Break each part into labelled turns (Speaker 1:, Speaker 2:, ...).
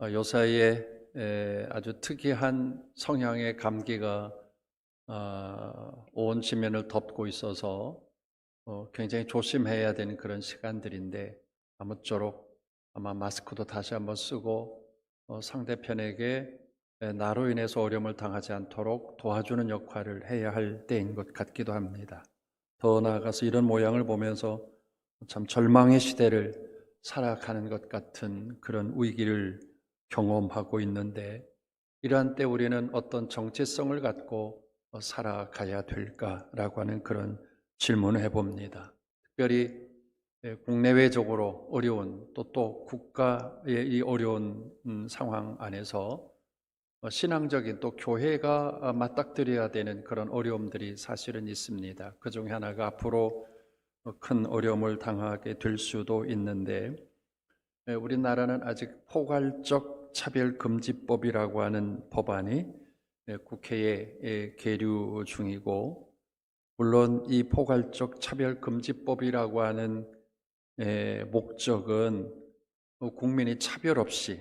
Speaker 1: 요사이에 아주 특이한 성향의 감기가 온 지면을 덮고 있어서 굉장히 조심해야 되는 그런 시간들인데, 아무쪼록 아마 마스크도 다시 한번 쓰고 상대편에게 나로 인해서 어려움을 당하지 않도록 도와주는 역할을 해야 할 때인 것 같기도 합니다. 더 나아가서 이런 모양을 보면서 참 절망의 시대를 살아가는 것 같은 그런 위기를 경험하고 있는데, 이러한 때 우리는 어떤 정체성을 갖고 살아가야 될까라고 하는 그런 질문을 해봅니다. 특별히 국내외적으로 어려운 또 국가의 이 어려운 상황 안에서 신앙적인 또 교회가 맞닥뜨려야 되는 그런 어려움들이 사실은 있습니다. 그 중에 하나가 앞으로 큰 어려움을 당하게 될 수도 있는데, 우리나라는 아직 포괄적 차별금지법이라고 하는 법안이 국회에 계류 중이고, 물론 이 포괄적 차별금지법이라고 하는 목적은 국민이 차별 없이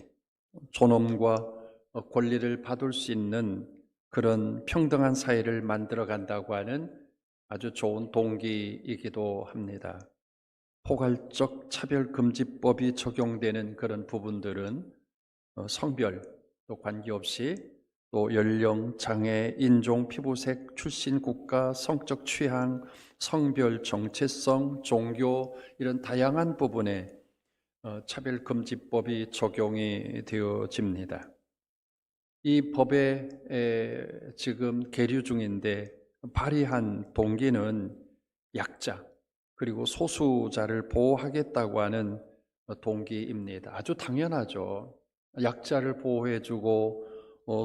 Speaker 1: 존엄과 권리를 받을 수 있는 그런 평등한 사회를 만들어 간다고 하는 아주 좋은 동기이기도 합니다. 포괄적 차별금지법이 적용되는 그런 부분들은 성별 또 관계없이 또 연령, 장애, 인종, 피부색, 출신 국가, 성적 취향, 성별 정체성, 종교 이런 다양한 부분에 차별금지법이 적용이 되어집니다. 이 법에 지금 계류 중인데, 발의한 동기는 약자 그리고 소수자를 보호하겠다고 하는 동기입니다. 아주 당연하죠. 약자를 보호해주고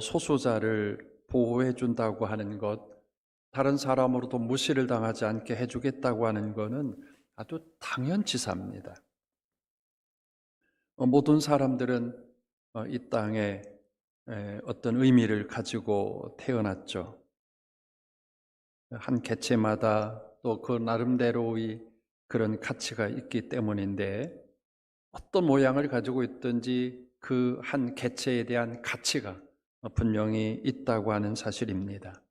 Speaker 1: 소수자를 보호해준다고 하는 것, 다른 사람으로도 무시를 당하지 않게 해주겠다고 하는 것은 아주 당연지사입니다. 모든 사람들은 이 땅에 어떤 의미를 가지고 태어났죠. 한 개체마다 또 그 나름대로의 그런 가치가 있기 때문인데, 어떤 모양을 가지고 있든지 그 한 개체에 대한 가치가 분명히 있다고 하는 사실입니다.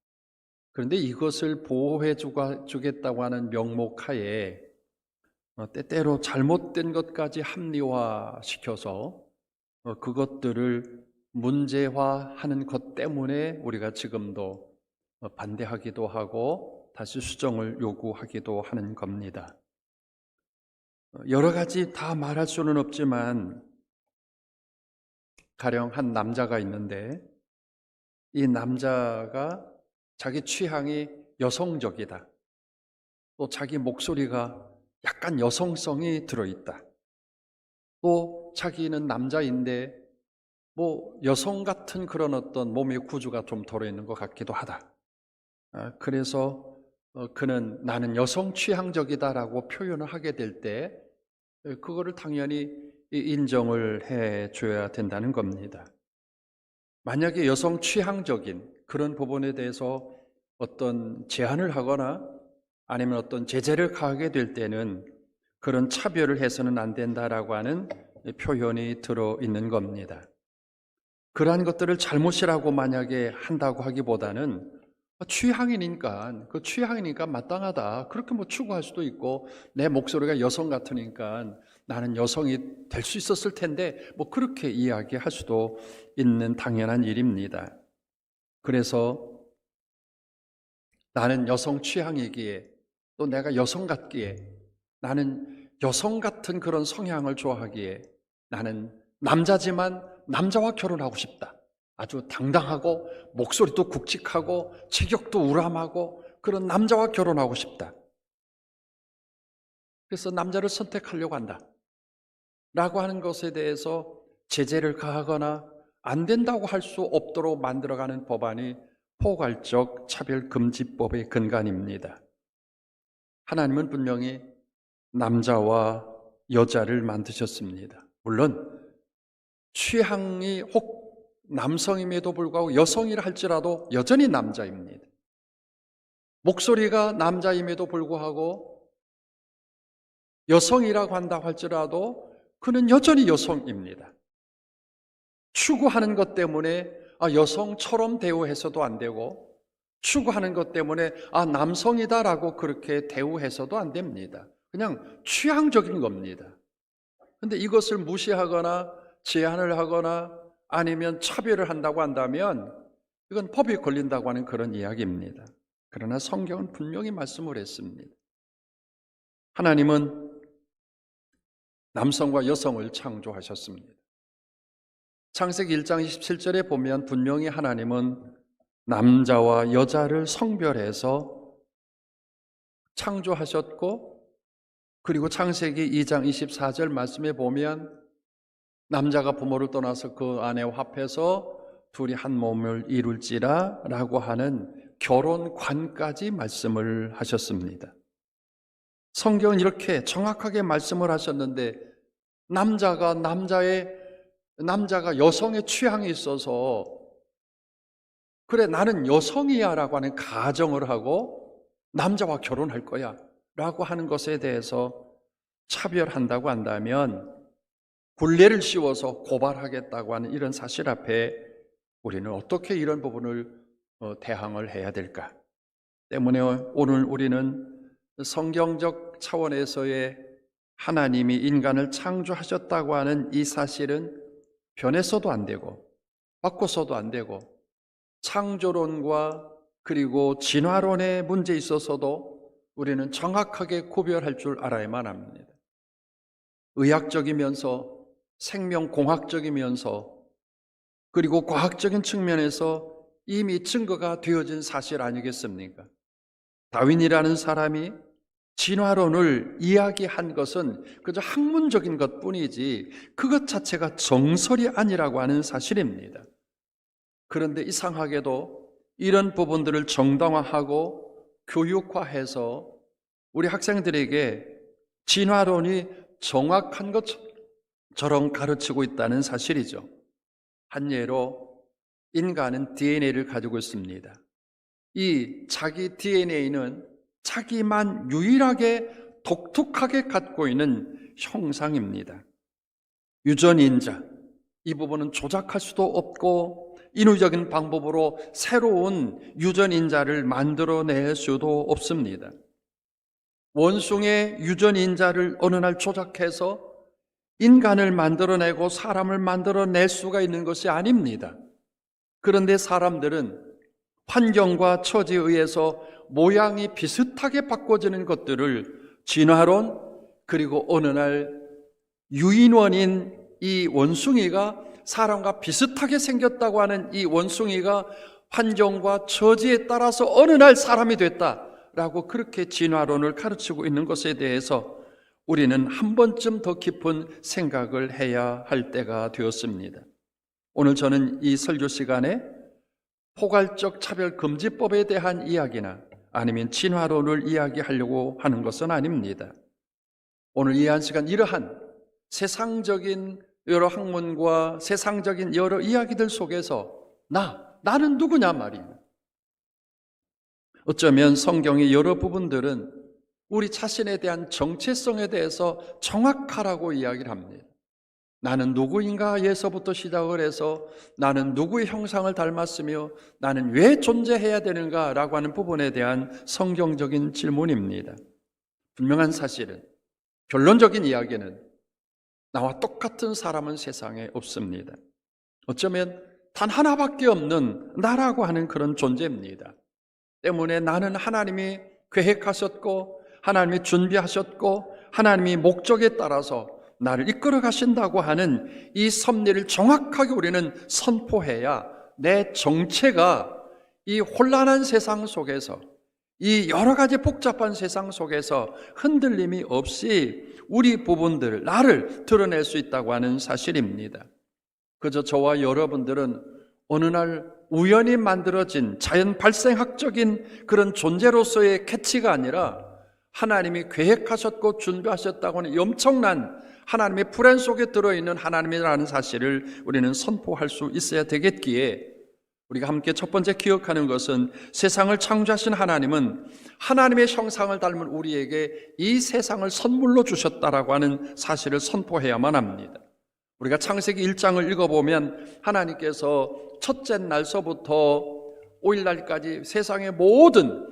Speaker 1: 그런데 이것을 보호해 주겠다고 하는 명목하에 때때로 잘못된 것까지 합리화시켜서 그것들을 문제화하는 것 때문에 우리가 지금도 반대하기도 하고 다시 수정을 요구하기도 하는 겁니다. 여러 가지 다 말할 수는 없지만, 가령 한 남자가 있는데 이 남자가 자기 취향이 여성적이다, 또 자기 목소리가 약간 여성성이 들어있다, 또 자기는 남자인데 여성 같은 그런 어떤 몸의 구조가 좀 들어있는 것 같기도 하다. 그래서 그는 나는 여성 취향적이다라고 표현을 하게 될 때 그거를 당연히 인정을 해줘야 된다는 겁니다. 만약에 여성 취향적인 그런 부분에 대해서 어떤 제한을 하거나 아니면 어떤 제재를 가하게 될 때는 그런 차별을 해서는 안 된다라고 하는 표현이 들어있는 겁니다. 그러한 것들을 잘못이라고 만약에 한다고 하기보다는 취향이니까 마땅하다, 그렇게 추구할 수도 있고, 내 목소리가 여성 같으니까 나는 여성이 될 수 있었을 텐데 그렇게 이야기할 수도 있는 당연한 일입니다. 그래서 나는 여성 취향이기에, 또 내가 여성 같기에, 나는 여성 같은 그런 성향을 좋아하기에 나는 남자지만 남자와 결혼하고 싶다, 아주 당당하고 목소리도 굵직하고 체격도 우람하고 그런 남자와 결혼하고 싶다, 그래서 남자를 선택하려고 한다 라고 하는 것에 대해서 제재를 가하거나 안 된다고 할 수 없도록 만들어가는 법안이 포괄적 차별금지법의 근간입니다. 하나님은 분명히 남자와 여자를 만드셨습니다. 물론 취향이 혹 남성임에도 불구하고 여성이라 할지라도 여전히 남자입니다. 목소리가 남자임에도 불구하고 여성이라고 한다고 할지라도 그는 여전히 여성입니다. 추구하는 것 때문에 여성처럼 대우해서도 안 되고, 추구하는 것 때문에 남성이다라고 그렇게 대우해서도 안 됩니다. 그냥 취향적인 겁니다. 근데 이것을 무시하거나 제한을 하거나 아니면 차별을 한다고 한다면 이건 법이 걸린다고 하는 그런 이야기입니다. 그러나 성경은 분명히 말씀을 했습니다. 하나님은 남성과 여성을 창조하셨습니다. 창세기 1장 27절에 보면 분명히 하나님은 남자와 여자를 성별해서 창조하셨고, 그리고 창세기 2장 24절 말씀에 보면 남자가 부모를 떠나서 그 아내와 합해서 둘이 한 몸을 이룰지라 라고 하는 결혼관까지 말씀을 하셨습니다. 성경은 이렇게 정확하게 말씀을 하셨는데, 남자가 여성의 취향이 있어서 그래 나는 여성이야 라고 하는 가정을 하고 남자와 결혼할 거야 라고 하는 것에 대해서 차별한다고 한다면 굴레를 씌워서 고발하겠다고 하는 이런 사실 앞에 우리는 어떻게 이런 부분을 대항을 해야 될까? 때문에 오늘 우리는 성경적 차원에서의 하나님이 인간을 창조하셨다고 하는 이 사실은 변해서도 안 되고 바꿔서도 안 되고, 창조론과 그리고 진화론의 문제에 있어서도 우리는 정확하게 구별할 줄 알아야만 합니다. 의학적이면서 생명공학적이면서 그리고 과학적인 측면에서 이미 증거가 되어진 사실 아니겠습니까? 다윈이라는 사람이 진화론을 이야기한 것은 그저 학문적인 것뿐이지 그것 자체가 정설이 아니라고 하는 사실입니다. 그런데 이상하게도 이런 부분들을 정당화하고 교육화해서 우리 학생들에게 진화론이 정확한 것처럼 가르치고 있다는 사실이죠. 한 예로 인간은 DNA를 가지고 있습니다. 이 자기 DNA는 자기만 유일하게 독특하게 갖고 있는 형상입니다. 유전인자, 이 부분은 조작할 수도 없고 인위적인 방법으로 새로운 유전인자를 만들어낼 수도 없습니다. 원숭이의 유전인자를 어느 날 조작해서 인간을 만들어내고 사람을 만들어낼 수가 있는 것이 아닙니다. 그런데 사람들은 환경과 처지에 의해서 모양이 비슷하게 바꿔지는 것들을 진화론, 그리고 어느 날 유인원인 이 원숭이가 사람과 비슷하게 생겼다고 하는 이 원숭이가 환경과 처지에 따라서 어느 날 사람이 됐다라고 그렇게 진화론을 가르치고 있는 것에 대해서 우리는 한 번쯤 더 깊은 생각을 해야 할 때가 되었습니다. 오늘 저는 이 설교 시간에 포괄적 차별금지법에 대한 이야기나 아니면 진화론을 이야기하려고 하는 것은 아닙니다. 오늘 이 한 시간 이러한 세상적인 여러 학문과 세상적인 여러 이야기들 속에서 나는 누구냐 말이에요. 어쩌면 성경의 여러 부분들은 우리 자신에 대한 정체성에 대해서 정확하라고 이야기를 합니다. 나는 누구인가에서부터 시작을 해서 나는 누구의 형상을 닮았으며 나는 왜 존재해야 되는가라고 하는 부분에 대한 성경적인 질문입니다. 분명한 사실은, 결론적인 이야기는 나와 똑같은 사람은 세상에 없습니다. 어쩌면 단 하나밖에 없는 나라고 하는 그런 존재입니다. 때문에 나는 하나님이 계획하셨고 하나님이 준비하셨고 하나님이 목적에 따라서 나를 이끌어 가신다고 하는 이 섭리를 정확하게 우리는 선포해야 내 정체가 이 혼란한 세상 속에서, 이 여러 가지 복잡한 세상 속에서 흔들림이 없이 우리 부분들, 나를 드러낼 수 있다고 하는 사실입니다. 그저 저와 여러분들은 어느 날 우연히 만들어진 자연 발생학적인 그런 존재로서의 캐치가 아니라 하나님이 계획하셨고 준비하셨다고 하는 엄청난 하나님의 플랜 속에 들어있는 하나님이라는 사실을 우리는 선포할 수 있어야 되겠기에, 우리가 함께 첫 번째 기억하는 것은 세상을 창조하신 하나님은 하나님의 형상을 닮은 우리에게 이 세상을 선물로 주셨다라고 하는 사실을 선포해야만 합니다. 우리가 창세기 1장을 읽어보면 하나님께서 첫째 날서부터 5일날까지 세상의 모든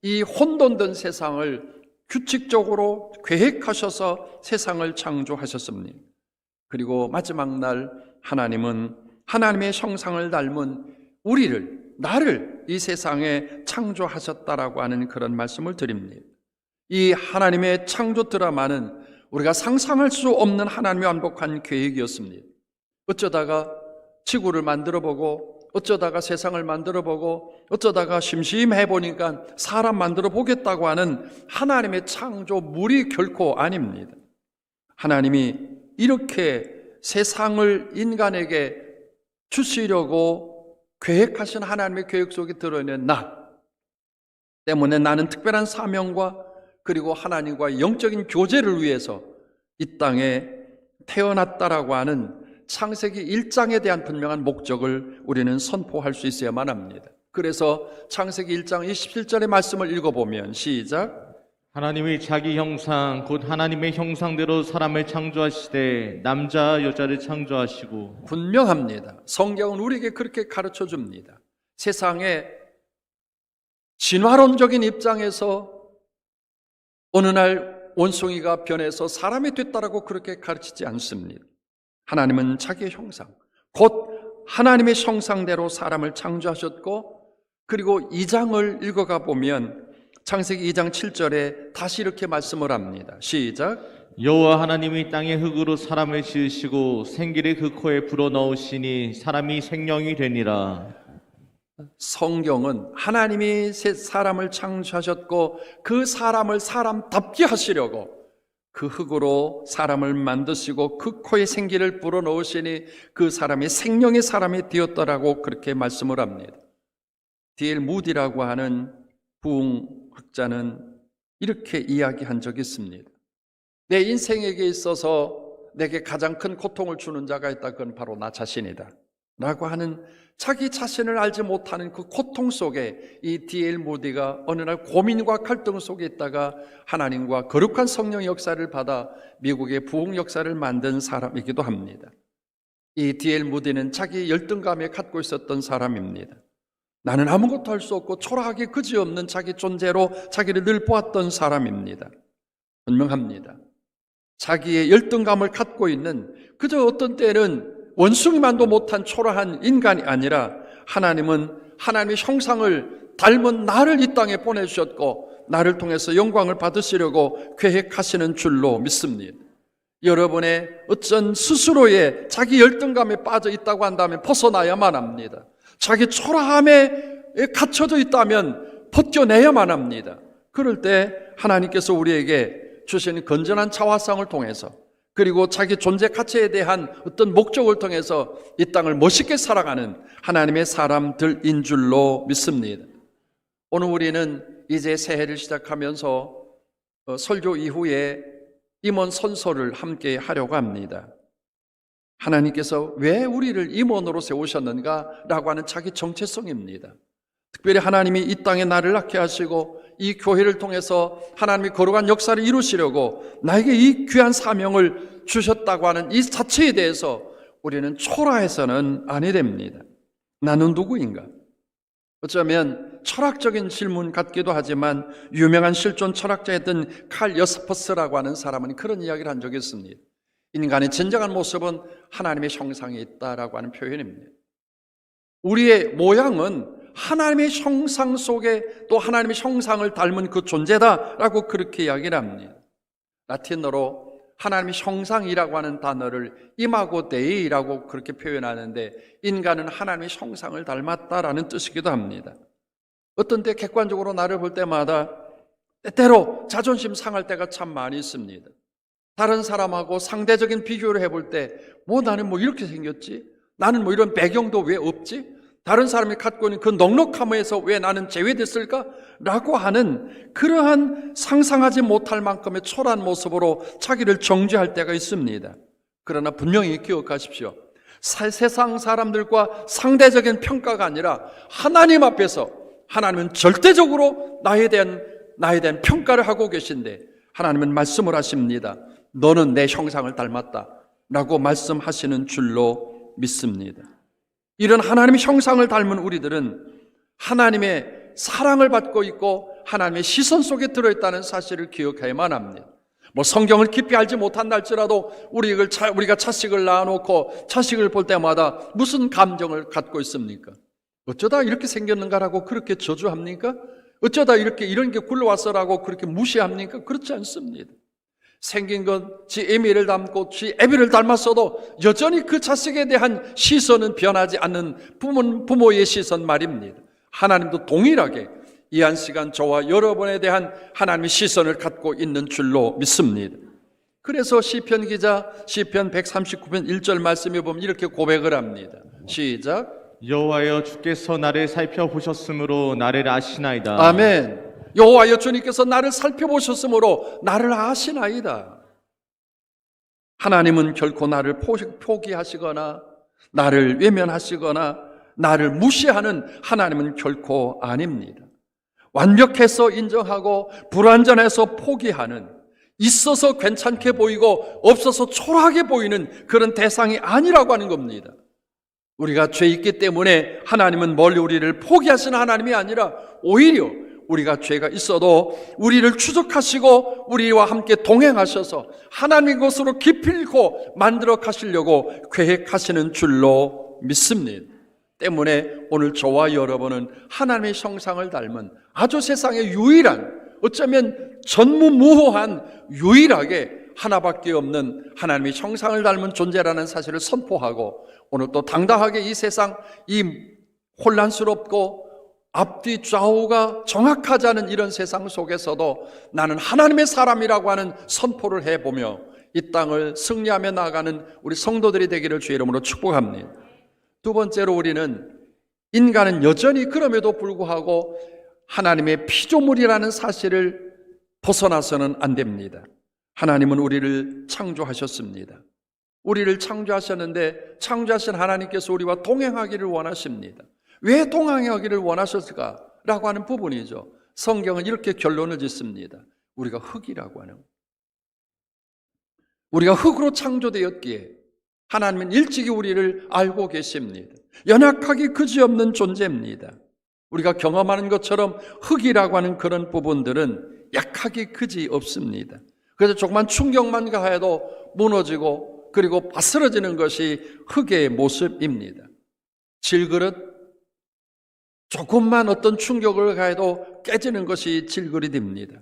Speaker 1: 이 혼돈된 세상을 규칙적으로 계획하셔서 세상을 창조하셨습니다. 그리고 마지막 날 하나님은 하나님의 형상을 닮은 나를 이 세상에 창조하셨다라고 하는 그런 말씀을 드립니다. 이 하나님의 창조 드라마는 우리가 상상할 수 없는 하나님의 완벽한 계획이었습니다. 어쩌다가 지구를 만들어보고, 어쩌다가 세상을 만들어보고, 어쩌다가 심심해 보니까 사람 만들어 보겠다고 하는 하나님의 창조물이 결코 아닙니다. 하나님이 이렇게 세상을 인간에게 주시려고 계획하신 하나님의 계획 속에 들어있는 나 때문에 나는 특별한 사명과 그리고 하나님과 영적인 교제를 위해서 이 땅에 태어났다라고 하는 창세기 1장에 대한 분명한 목적을 우리는 선포할 수 있어야만 합니다. 그래서 창세기 1장 27절의 말씀을 읽어보면 시작.
Speaker 2: 하나님이 자기 형상 곧 하나님의 형상대로 사람을 창조하시되 남자 여자를 창조하시고.
Speaker 1: 분명합니다. 성경은 우리에게 그렇게 가르쳐 줍니다. 세상에 진화론적인 입장에서 어느 날 원숭이가 변해서 사람이 됐다라고 그렇게 가르치지 않습니다. 하나님은 자기의 형상, 곧 하나님의 형상대로 사람을 창조하셨고, 그리고 2장을 읽어가 보면 창세기 2장 7절에 다시 이렇게 말씀을 합니다. 시작.
Speaker 2: 여호와 하나님이 땅의 흙으로 사람을 지으시고 생기를 그 코에 불어넣으시니 사람이 생명이 되니라.
Speaker 1: 성경은 하나님이 사람을 창조하셨고 그 사람을 사람답게 하시려고 그 흙으로 사람을 만드시고 그 코에 생기를 불어넣으시니 그 사람이 생명의 사람이 되었더라고 그렇게 말씀을 합니다. D.L. 무디라고 하는 부흥학자는 이렇게 이야기한 적이 있습니다. 내 인생에게 있어서 내게 가장 큰 고통을 주는 자가 있다. 그건 바로 나 자신이다 라고 하는, 자기 자신을 알지 못하는 그 고통 속에 이 D.L. 무디가 어느 날 고민과 갈등 속에 있다가 하나님과 거룩한 성령의 역사를 받아 미국의 부흥 역사를 만든 사람이기도 합니다. 이 D.L. 무디는 자기 열등감에 갖고 있었던 사람입니다. 나는 아무것도 할 수 없고 초라하게 그지없는 자기 존재로 자기를 늘 보았던 사람입니다. 분명합니다. 자기의 열등감을 갖고 있는, 그저 어떤 때는 원숭이만도 못한 초라한 인간이 아니라 하나님은 하나님의 형상을 닮은 나를 이 땅에 보내주셨고 나를 통해서 영광을 받으시려고 계획하시는 줄로 믿습니다. 여러분의 어쩐 스스로의 자기 열등감에 빠져 있다고 한다면 벗어나야만 합니다. 자기 초라함에 갇혀져 있다면 벗겨내야만 합니다. 그럴 때 하나님께서 우리에게 주시는 건전한 자화상을 통해서, 그리고 자기 존재 가치에 대한 어떤 목적을 통해서 이 땅을 멋있게 살아가는 하나님의 사람들인 줄로 믿습니다. 오늘 우리는 이제 새해를 시작하면서 설교 이후에 임원 선서를 함께 하려고 합니다. 하나님께서 왜 우리를 임원으로 세우셨는가 라고 하는 자기 정체성입니다. 특별히 하나님이 이 땅에 나를 낳게 하시고 이 교회를 통해서 하나님이 거룩한 역사를 이루시려고 나에게 이 귀한 사명을 주셨다고 하는 이 자체에 대해서 우리는 초라해서는 아니 됩니다. 나는 누구인가? 어쩌면 철학적인 질문 같기도 하지만 유명한 실존 철학자였던 칼 여스퍼스라고 하는 사람은 그런 이야기를 한 적이 있습니다. 인간의 진정한 모습은 하나님의 형상에 있다라고 하는 표현입니다. 우리의 모양은 하나님의 형상 속에 또 하나님의 형상을 닮은 그 존재다라고 그렇게 이야기를 합니다. 라틴어로 하나님의 형상이라고 하는 단어를 이마고 데이라고 그렇게 표현하는데, 인간은 하나님의 형상을 닮았다라는 뜻이기도 합니다. 어떤 때 객관적으로 나를 볼 때마다 때때로 자존심 상할 때가 참 많이 있습니다. 다른 사람하고 상대적인 비교를 해볼 때 나는 이렇게 생겼지? 나는 이런 배경도 왜 없지? 다른 사람이 갖고 있는 그 넉넉함에서 왜 나는 제외됐을까? 라고 하는 그러한 상상하지 못할 만큼의 초라한 모습으로 자기를 정죄할 때가 있습니다. 그러나 분명히 기억하십시오. 세상 사람들과 상대적인 평가가 아니라 하나님 앞에서 하나님은 절대적으로 나에 대한 평가를 하고 계신데, 하나님은 말씀을 하십니다. 너는 내 형상을 닮았다. 라고 말씀하시는 줄로 믿습니다. 이런 하나님의 형상을 닮은 우리들은 하나님의 사랑을 받고 있고 하나님의 시선 속에 들어있다는 사실을 기억해야만 합니다. 성경을 깊이 알지 못한다 할지라도 우리가 자식을 낳아놓고 자식을 볼 때마다 무슨 감정을 갖고 있습니까? 어쩌다 이렇게 생겼는가라고 그렇게 저주합니까? 어쩌다 이런 게 굴러왔어라고 그렇게 무시합니까? 그렇지 않습니다. 생긴 것, 지 에미를 닮고 지 에비를 닮았어도 여전히 그 자식에 대한 시선은 변하지 않는 부모의 시선 말입니다. 하나님도 동일하게 이 한 시간 저와 여러분에 대한 하나님의 시선을 갖고 있는 줄로 믿습니다. 그래서 시편 기자 시편 139편 1절 말씀에 보면 이렇게 고백을 합니다. 시작.
Speaker 2: 여호와여 주께서 나를 살펴보셨으므로 나를 아시나이다.
Speaker 1: 아멘. 여호와여 주님께서 나를 살펴보셨으므로 나를 아시나이다. 하나님은 결코 나를 포기하시거나 나를 외면하시거나 나를 무시하는 하나님은 결코 아닙니다. 완벽해서 인정하고 불완전해서 포기하는, 있어서 괜찮게 보이고 없어서 초라하게 보이는 그런 대상이 아니라고 하는 겁니다. 우리가 죄 있기 때문에 하나님은 멀리 우리를 포기하시는 하나님이 아니라 오히려 우리가 죄가 있어도 우리를 추적하시고 우리와 함께 동행하셔서 하나님의 것으로 기필코 만들어 가시려고 계획하시는 줄로 믿습니다. 때문에 오늘 저와 여러분은 하나님의 형상을 닮은 아주 세상에 유일한, 어쩌면 전무후무한 유일하게 하나밖에 없는 하나님의 형상을 닮은 존재라는 사실을 선포하고 오늘 또 당당하게 이 세상, 이 혼란스럽고 앞뒤 좌우가 정확하지 않은 이런 세상 속에서도 나는 하나님의 사람이라고 하는 선포를 해보며 이 땅을 승리하며 나아가는 우리 성도들이 되기를 주의 이름으로 축복합니다. 두 번째로 우리는 인간은 여전히 그럼에도 불구하고 하나님의 피조물이라는 사실을 벗어나서는 안 됩니다. 하나님은 우리를 창조하셨습니다. 우리를 창조하셨는데 창조하신 하나님께서 우리와 동행하기를 원하십니다. 왜 동행하기를 원하셨을까라고 하는 부분이죠. 성경은 이렇게 결론을 짓습니다. 우리가 흙이라고 하는, 우리가 흙으로 창조되었기에 하나님은 일찍이 우리를 알고 계십니다. 연약하기 그지없는 존재입니다. 우리가 경험하는 것처럼 흙이라고 하는 그런 부분들은 약하기 그지없습니다. 그래서 조그만 충격만 가해도 무너지고 그리고 바스러지는 것이 흙의 모습입니다. 질그릇, 조금만 어떤 충격을 가해도 깨지는 것이 질그릇입니다.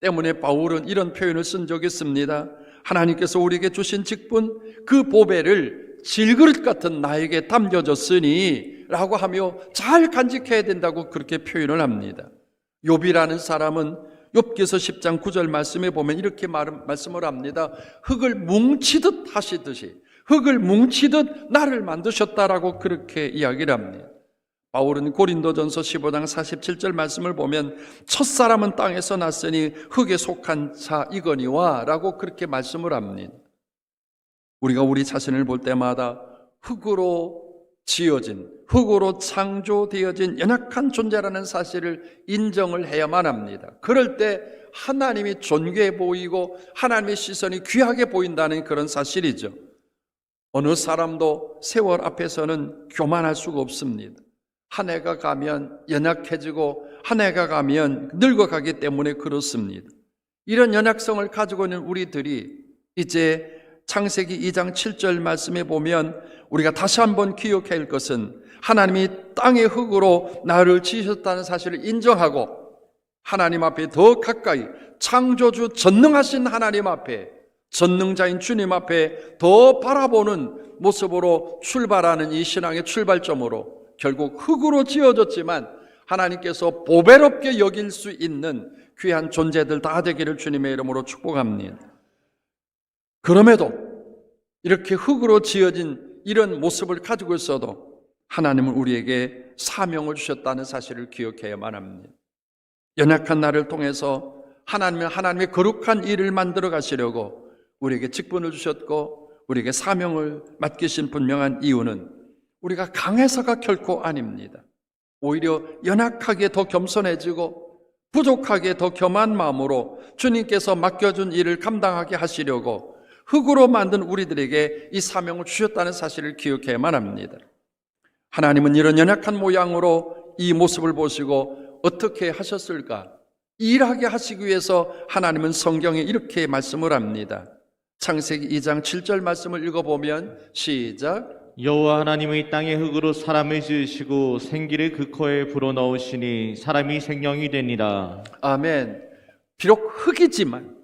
Speaker 1: 때문에 바울은 이런 표현을 쓴 적이 있습니다. 하나님께서 우리에게 주신 직분, 그 보배를 질그릇 같은 나에게 담겨졌으니 라고 하며 잘 간직해야 된다고 그렇게 표현을 합니다. 욥이라는 사람은 욥기서 10장 9절 말씀에 보면 이렇게 말씀을 합니다. 흙을 뭉치듯 하시듯이, 흙을 뭉치듯 나를 만드셨다라고 그렇게 이야기를 합니다. 바울은 고린도전서 15장 47절 말씀을 보면 첫사람은 땅에서 났으니 흙에 속한 자이거니와 라고 그렇게 말씀을 합니다. 우리가 우리 자신을 볼 때마다 흙으로 지어진, 흙으로 창조되어진 연약한 존재라는 사실을 인정을 해야만 합니다. 그럴 때 하나님이 존귀해 보이고 하나님의 시선이 귀하게 보인다는 그런 사실이죠. 어느 사람도 세월 앞에서는 교만할 수가 없습니다. 한 해가 가면 연약해지고 한 해가 가면 늙어가기 때문에 그렇습니다. 이런 연약성을 가지고 있는 우리들이 이제 창세기 2장 7절 말씀에 보면 우리가 다시 한번 기억해야 할 것은 하나님이 땅의 흙으로 나를 지으셨다는 사실을 인정하고 하나님 앞에 더 가까이 창조주 전능하신 하나님 앞에, 전능자인 주님 앞에 더 바라보는 모습으로 출발하는 이 신앙의 출발점으로 결국 흙으로 지어졌지만 하나님께서 보배롭게 여길 수 있는 귀한 존재들 다 되기를 주님의 이름으로 축복합니다. 그럼에도 이렇게 흙으로 지어진 이런 모습을 가지고 있어도 하나님은 우리에게 사명을 주셨다는 사실을 기억해야만 합니다. 연약한 나를 통해서 하나님은 하나님의 거룩한 일을 만들어 가시려고 우리에게 직분을 주셨고 우리에게 사명을 맡기신 분명한 이유는 우리가 강해서가 결코 아닙니다. 오히려 연약하게 더 겸손해지고 부족하게 더 겸한 마음으로 주님께서 맡겨준 일을 감당하게 하시려고 흙으로 만든 우리들에게 이 사명을 주셨다는 사실을 기억해야만 합니다. 하나님은 이런 연약한 모양으로 이 모습을 보시고 어떻게 하셨을까? 일하게 하시기 위해서 하나님은 성경에 이렇게 말씀을 합니다. 창세기 2장 7절 말씀을 읽어보면 시작.
Speaker 2: 여호와 하나님의 땅의 흙으로 사람을 지으시고 생기를 그 코에 불어넣으시니 사람이 생명이 되니라.
Speaker 1: 아멘. 비록 흙이지만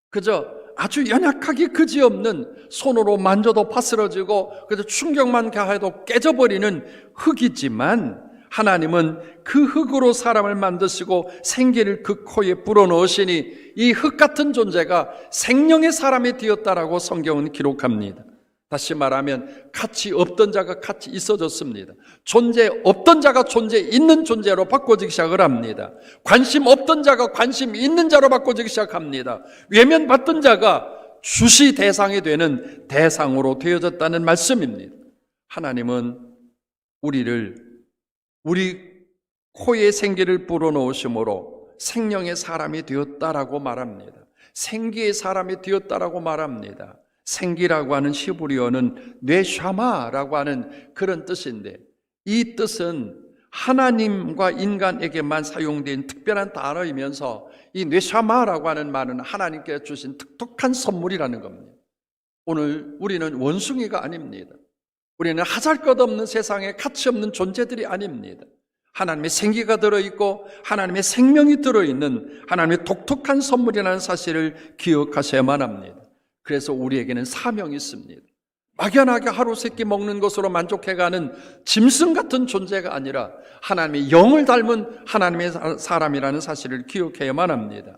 Speaker 1: 그저 아주 연약하기 그지없는 손으로 만져도 파스러지고 그저 충격만 가해도 깨져버리는 흙이지만 하나님은 그 흙으로 사람을 만드시고 생기를 그 코에 불어넣으시니 이 흙 같은 존재가 생명의 사람이 되었다라고 성경은 기록합니다. 다시 말하면 가치 없던 자가 가치 있어졌습니다. 존재 없던 자가 존재 있는 존재로 바꿔지기 시작을 합니다. 관심 없던 자가 관심 있는 자로 바꿔지기 시작합니다. 외면받던 자가 주시 대상이 되는 대상으로 되어졌다는 말씀입니다. 하나님은 우리 코에 생기를 불어넣으심으로 생명의 사람이 되었다라고 말합니다. 생기의 사람이 되었다라고 말합니다. 생기라고 하는 히브리어는 뇌샤마라고 하는 그런 뜻인데 이 뜻은 하나님과 인간에게만 사용된 특별한 단어이면서 이 뇌샤마라고 하는 말은 하나님께 주신 독특한 선물이라는 겁니다. 오늘 우리는 원숭이가 아닙니다. 우리는 하잘것없는 세상에 가치 없는 존재들이 아닙니다. 하나님의 생기가 들어있고 하나님의 생명이 들어있는 하나님의 독특한 선물이라는 사실을 기억하셔야만 합니다. 그래서 우리에게는 사명이 있습니다. 막연하게 하루 세끼 먹는 것으로 만족해가는 짐승 같은 존재가 아니라 하나님의 영을 닮은 하나님의 사람이라는 사실을 기억해야만 합니다.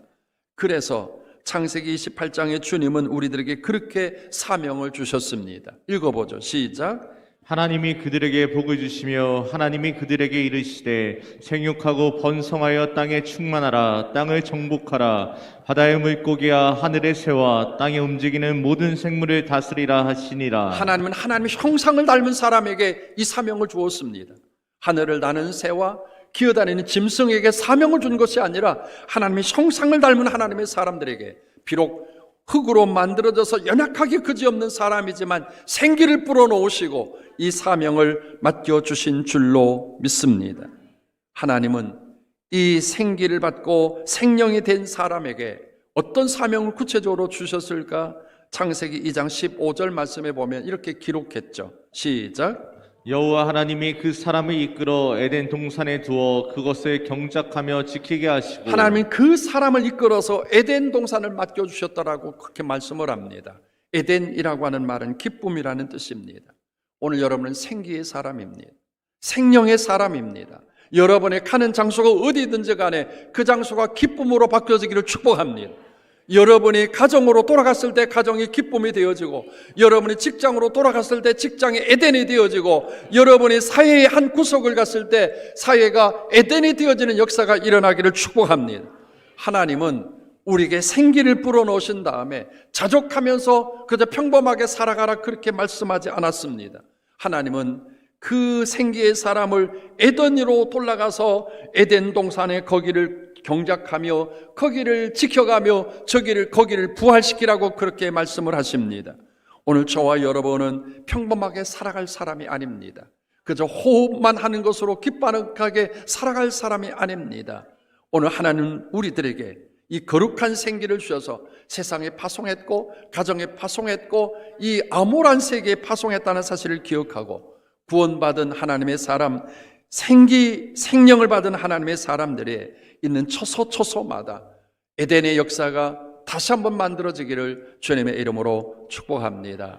Speaker 1: 그래서 창세기 28장에 주님은 우리들에게 그렇게 사명을 주셨습니다. 읽어보죠. 시작.
Speaker 2: 하나님이 그들에게 복을 주시며 하나님이 그들에게 이르시되 생육하고 번성하여 땅에 충만하라. 땅을 정복하라. 바다의 물고기와 하늘의 새와 땅에 움직이는 모든 생물을 다스리라 하시니라.
Speaker 1: 하나님은 하나님의 형상을 닮은 사람에게 이 사명을 주었습니다. 하늘을 나는 새와 기어다니는 짐승에게 사명을 준 것이 아니라 하나님의 형상을 닮은 하나님의 사람들에게 비록 흙으로 만들어져서 연약하게 그지없는 사람이지만 생기를 불어넣으시고 이 사명을 맡겨주신 줄로 믿습니다. 하나님은 이 생기를 받고 생명이 된 사람에게 어떤 사명을 구체적으로 주셨을까? 창세기 2장 15절 말씀에 보면 이렇게 기록했죠. 시작.
Speaker 2: 여호와 하나님이 그 사람을 이끌어 에덴 동산에 두어 그것을 경작하며 지키게 하시고
Speaker 1: 하나님은 그 사람을 이끌어서 에덴 동산을 맡겨주셨다라고 그렇게 말씀을 합니다. 에덴이라고 하는 말은 기쁨이라는 뜻입니다. 오늘 여러분은 생기의 사람입니다. 생명의 사람입니다. 여러분의 가는 장소가 어디든지 간에 그 장소가 기쁨으로 바뀌어지기를 축복합니다. 여러분이 가정으로 돌아갔을 때 가정이 기쁨이 되어지고 여러분이 직장으로 돌아갔을 때 직장이 에덴이 되어지고 여러분이 사회의 한 구석을 갔을 때 사회가 에덴이 되어지는 역사가 일어나기를 축복합니다. 하나님은 우리에게 생기를 불어넣으신 다음에 자족하면서 그저 평범하게 살아가라 그렇게 말씀하지 않았습니다. 하나님은 그 생기의 사람을 에덴으로 돌아가서 에덴 동산에 거기를 경작하며 거기를 지켜가며 거기를 부활시키라고 그렇게 말씀을 하십니다. 오늘 저와 여러분은 평범하게 살아갈 사람이 아닙니다. 그저 호흡만 하는 것으로 기빠르게 살아갈 사람이 아닙니다. 오늘 하나님은 우리들에게 이 거룩한 생기를 주셔서 세상에 파송했고 가정에 파송했고 이 암울한 세계에 파송했다는 사실을 기억하고 구원받은 하나님의 사람, 생명을 받은 하나님의 사람들이 있는 처소처소마다 에덴의 역사가 다시 한번 만들어지기를 주님의 이름으로 축복합니다.